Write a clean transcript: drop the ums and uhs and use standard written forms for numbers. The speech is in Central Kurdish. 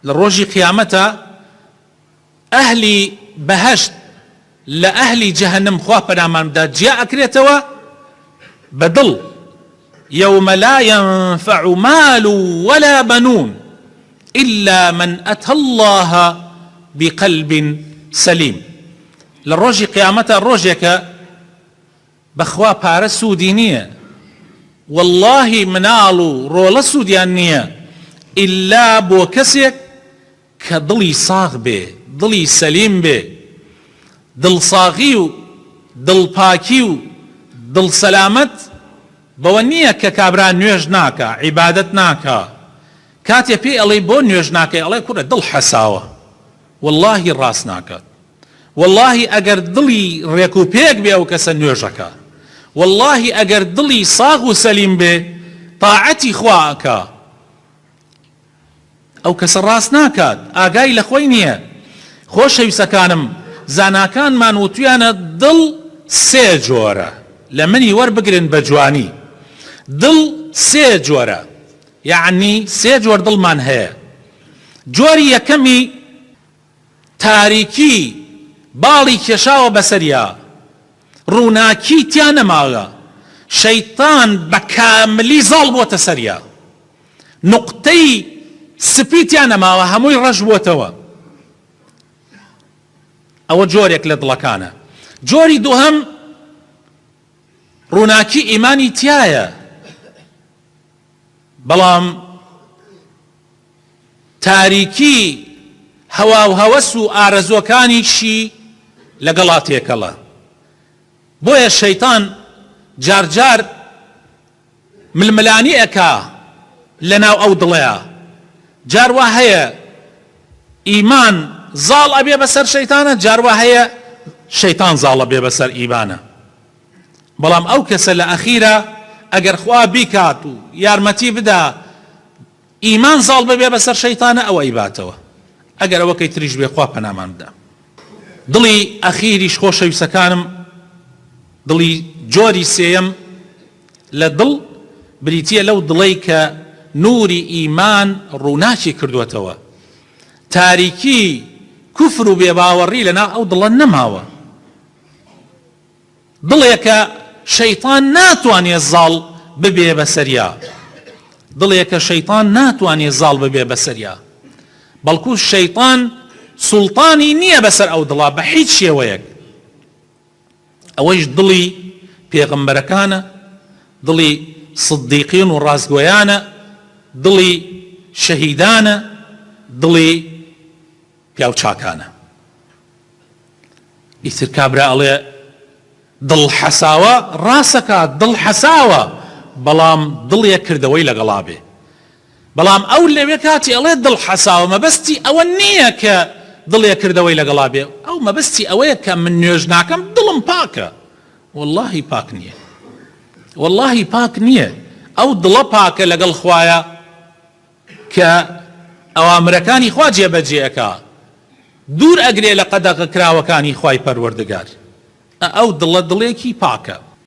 لروجي قيامته أهلي بهشت لأهلي جهنم خوا بنامان دا جاء كريتوا بدل يوم لا ينفع مال ولا بنون إلا من أتى الله بقلب سليم. للروجي قيامته الروجيك بخوا بارا سودينية والله منالو رولا سوديانية إلا بو كسيك كضلي صاغ به ضلي سليم به دل صاغيو دل باكيو دل سلامت بوانية ككابران نيوج ناكا عبادت ناكا كاتي بي ألي بو نيوج ناكا ألي كورا دل حساوة والله الراس ناكا والله أجر دلي ريكو بيك بي أو كسا نيوجكا والله أجر دلي صاغ سليم به طاعتي خواكا أو كسر راس ناكاد آقاي لخوينية خوش هيوسكانم زاناكان من وتيانا دل سي جورة لمني ور بقرن بجواني دل سي جورة يعني سي جور دل من هي جوري يكمي تاريكي بالي كشاو بسريا روناكي تيانا ماغا شيطان بكاملي ظالبو تسريا نقطي سپیتیانە ماوە هەمووی ڕەش بووەتەوە. ئەوە جۆرێک لە دڵەکانە. جۆری دووهەم ڕووناکی ئیمانی تایە بەڵام تاریکی هەوا و هەوەس و ئارەزوەکانیشی لەگەڵا تێکەڵە. بۆیە شەیتان جارجار ململانی ئەکا لەناو ئەو دڵەیە جاروا هەیە ئیمان زاڵ ئەبێ بەسەر شەیتانە جاروا هەیە شەیتان زاڵە بێ بەسەر ئیمانە. بەڵام ئەو کەسە لە ئەخیرە ئەگەر خوا بیکات و یارمەتی بدا ئیمان زاڵ ببێ بەسەر شەیتانە ئەوە ئیباتەوە ئەگەر ئەوەکەی تریش بێ خوا پەنامان بدا. دڵی ئەخیریش خۆشەویستەکانم دڵی جۆری سێیەم لە دڵ بریتیە لەو دڵەی کە نوری ئیمان ڕووناکی کردووەتەوە تاریکی کوفر و بێباوەڕی لەناو ئەو دڵە نەماوە. دڵێکە شەیطان ناتوانێت زاڵ ببێ بەسەریا دڵێکە شەیطان ناتوانێت زاڵ ببێ بەسەریا بەڵکو شەیطان سوڵتانی نییە بەسەر ئەو دڵە بە هیچ شێوەیەک. ئەوەش دڵی پێغەمبەرەکانە دڵی سدیقین و ڕاستگۆیانە دڵی شەهیدانە دڵی پیاوچاکانە. ئیتر کابرا ئەڵێ دڵ حەساوە ڕاستەکات دڵ حەساوە بەڵام دڵیە کردەوەی لەگەڵا بێ. بەڵام ئەو لەوێ کاتی ئەڵێ دڵ حەساوە مەبەستی ئەوە نییە کە دڵیە کردەوەی لەگەڵا بێ ئەو مەبەستی ئەوەیە کە من نوێژ ناکەم دڵم پاکە. واللهی پاک نییە واللهی پاک نییە. ئەو دڵە پاکە لەگەڵ خوایە کە ئەوامرەکانی خوا جێبەجێەکە دوور ئەگرێ لە قەدەغە کراوەکانی خوای پەروەردگار. ئەو دڵە دڵێکی پاکە.